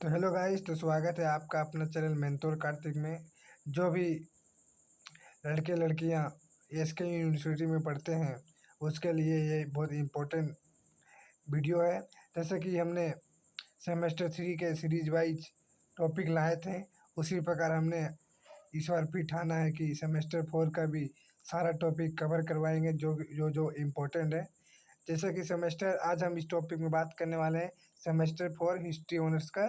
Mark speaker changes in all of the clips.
Speaker 1: तो hello guys, तो स्वागत है आपका अपना चैनल मेंटोर कार्तिक में। जो भी लड़के लड़कियां एसके यूनिवर्सिटी में पढ़ते हैं उसके लिए ये बहुत इम्पोर्टेंट वीडियो है। जैसे कि हमने सेमेस्टर 3 के सीरीज वाइज टॉपिक लाए थे, उसी प्रकार हमने इस बार भी ठाना है कि सेमेस्टर 4 का भी सारा टॉपिक कवर करवाएंगे जो जो जो इम्पोर्टेंट है। जैसे कि सेमेस्टर आज हम इस टॉपिक में बात करने वाले हैं सेमेस्टर 4 हिस्ट्री ऑनर्स का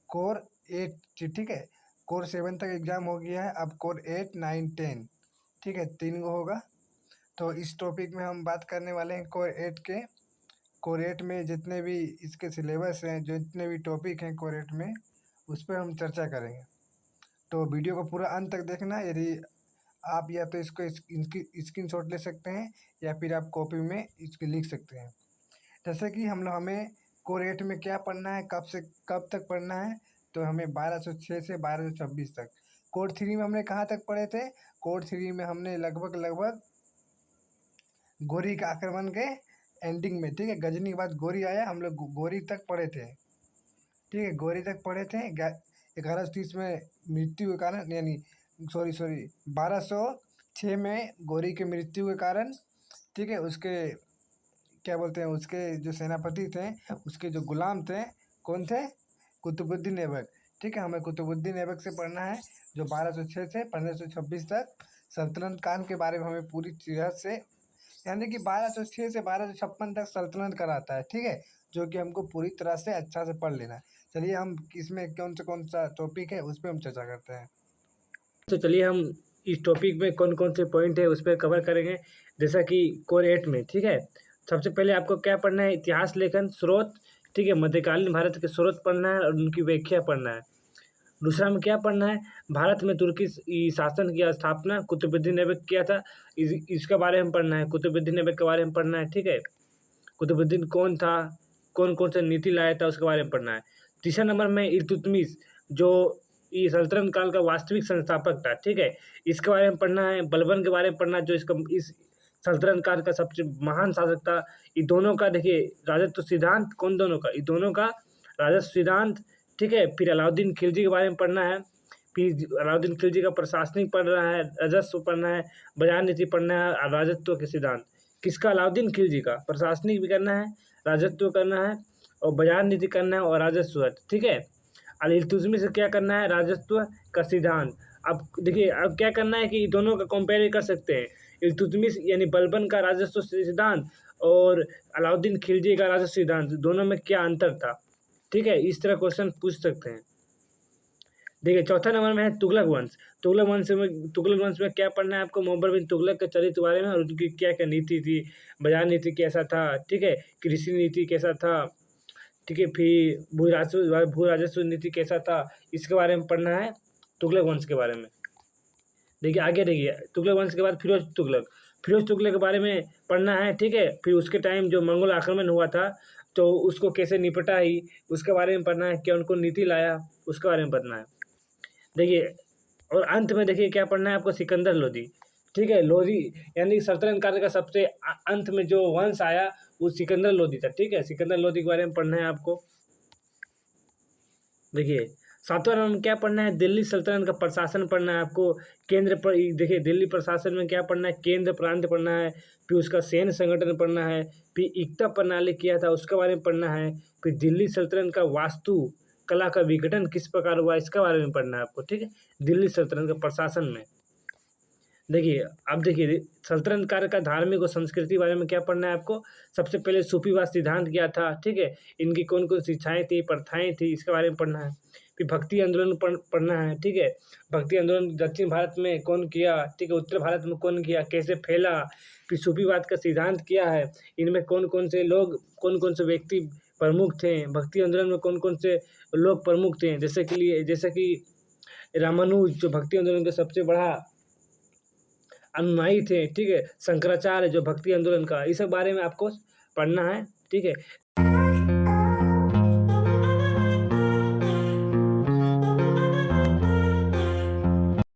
Speaker 1: कोर 8। ठीक है, कोर 7 तक एग्जाम हो गया है, अब कोर 8 9 10 ठीक है 3 गो होगा। तो इस टॉपिक में हम बात करने वाले हैं कोर 8 के। कोर 8 में जितने भी इसके सिलेबस हैं, जो जितने भी टॉपिक हैं कोर 8 में, उस पर हम चर्चा करेंगे। तो वीडियो को पूरा अंत तक देखना। यदि आप या तो इसको इनकी स्क्रीनशॉट ले सकते हैं या फिर आप कॉपी में इसको लिख सकते हैं। जैसे कि हमें कोर 8 में क्या पढ़ना है, कब से कब तक पढ़ना है, तो हमें 1206 से 1226 तक। कोर 3 में हमने कहाँ तक पढ़े थे? कोर 3 में हमने लगभग गोरी का आक्रमण के एंडिंग में, ठीक है, गजनी के बाद गोरी आया, हम लोग गोरी तक पढ़े थे। ठीक है, गोरी तक पढ़े थे। 1130 में मृत्यु के कारण, यानी सॉरी 1206 में गोरी की मृत्यु के कारण, ठीक है, उसके क्या बोलते हैं, उसके जो सेनापति थे, उसके जो गुलाम थे, कौन थे? कुतुबुद्दीन ऐबक। ठीक है, हमें कुतुबुद्दीन ऐबक से पढ़ना है, जो 1206 से 1526 तक सल्तनत काल के बारे में हमें पूरी तरह से, यानी कि 1206 से 1256 तक सल्तनत कराता है। ठीक है, जो कि हमको पूरी तरह से अच्छा से पढ़ लेना है। चलिए हम इसमें कौन सा टॉपिक है उस पर हम चर्चा करते हैं।
Speaker 2: तो चलिए हम इस टॉपिक में कौन कौन से पॉइंट है उस पर कवर करेंगे। जैसा कि कोर 8 में, ठीक है, सबसे पहले आपको क्या पढ़ना है? इतिहास लेखन स्रोत, ठीक है, मध्यकालीन भारत के स्रोत पढ़ना है और उनकी व्याख्या पढ़ना है। दूसरा में क्या पढ़ना है? भारत में तुर्की शासन की स्थापना कुतुबुद्दीन ऐबक किया था, इसके बारे में पढ़ना है। कुतुबुद्दीन ऐबक के बारे में पढ़ना है, ठीक है, कुतुबुद्दीन कौन था, कौन कौन सा नीति लाया था, उसके बारे में पढ़ना है। तीसरा नंबर में इल्तुतमिश, जो ये सल्तनत काल का वास्तविक संस्थापक था, ठीक है, इसके बारे में पढ़ना है। बलबन के बारे में पढ़ना है, जो इस सल्तनत काल का सबसे महान शासक था। ये दोनों का देखिए राजत्व सिद्धांत, कौन दोनों का? ये दोनों का राजस्व सिद्धांत, ठीक है। फिर अलाउद्दीन खिलजी के बारे में पढ़ना है। फिर अलाउद्दीन खिलजी का प्रशासनिक पढ़ना है, राजस्व पढ़ना है, बाजार नीति पढ़ना है और राजत्व के सिद्धांत। किसका? अलाउद्दीन खिलजी का। प्रशासनिक भी करना है, राजत्व करना है और बाजार नीति करना है और राजस्व, ठीक है। और इल्तुतमिश से क्या करना है? राजस्व का सिद्धांत। अब देखिए, अब क्या करना है कि दोनों का कंपेयर कर सकते हैं। इल्तुतमिश यानी बलबन का राजस्व सिद्धांत और अलाउद्दीन खिलजी का राजस्व सिद्धांत, दोनों में क्या अंतर था, ठीक है, इस तरह क्वेश्चन पूछ सकते हैं। देखिए चौथा नंबर में है तुगलक वंश। तुगलक वंश में क्या पढ़ना है आपको? मुहम्मद बिन तुगलक के चरित्र बारे में और उनकी क्या क्या नीति थी, बाजार नीति कैसा था, ठीक है, कृषि नीति कैसा था, ठीक है, फिर भू राजस्व नीति कैसा था, इसके बारे में पढ़ना है, तुगलक वंश के बारे में। देखिए आगे देखिए, तुगलक वंश के बाद फिरोज तुगलक के बारे में पढ़ना है, ठीक है। फिर उसके टाइम जो मंगोल आक्रमण हुआ था तो उसको कैसे निपटा ही, उसके बारे में पढ़ना है। क्या उनको नीति लाया, उसके बारे में पढ़ना है। देखिए और अंत में देखिए क्या पढ़ना है आपको? सिकंदर लोदी, ठीक है। लोदी यानी सल्तनत काल का सबसे अंत में जो वंश आया वो सिकंदर लोदी था, ठीक है। सिकंदर लोदी के बारे में पढ़ना है आपको। देखिए सातवां नंबर में क्या पढ़ना है? दिल्ली सल्तनत का प्रशासन पढ़ना है आपको। केंद्र पर देखिए दिल्ली प्रशासन में क्या पढ़ना है? केंद्र प्रांत पढ़ना है, फिर उसका सैन्य संगठन पढ़ना है, फिर एकता प्रणाली किया था उसके बारे में पढ़ना है, फिर दिल्ली सल्तनत का वास्तु कला का विघटन किस प्रकार हुआ इसके बारे में पढ़ना है आपको, ठीक है, दिल्ली सल्तनत के प्रशासन में। देखिए अब देखिए सल्तनत काल का धार्मिक और संस्कृति बारे में क्या पढ़ना है आपको? सबसे पहले सूफीवाद सिद्धांत क्या था, ठीक है, इनकी कौन कौन शिक्षाएं थी, प्रथाएं थी, इसके बारे में पढ़ना है। फिर भक्ति आंदोलन पढ़ना है, ठीक है, भक्ति आंदोलन दक्षिण भारत में कौन किया, ठीक है, उत्तर भारत में कौन किया, कैसे फैला, फिर सूफीवाद का सिद्धांत क्या है, इनमें कौन कौन से लोग, कौन कौन से व्यक्ति प्रमुख थे, भक्ति आंदोलन में कौन कौन से लोग प्रमुख थे, जैसे कि रामानुज जो भक्ति आंदोलन का सबसे बड़ा अनुयायी थे, ठीक है, शंकराचार्य जो भक्ति आंदोलन का, इस सब बारे में आपको पढ़ना है, ठीक है।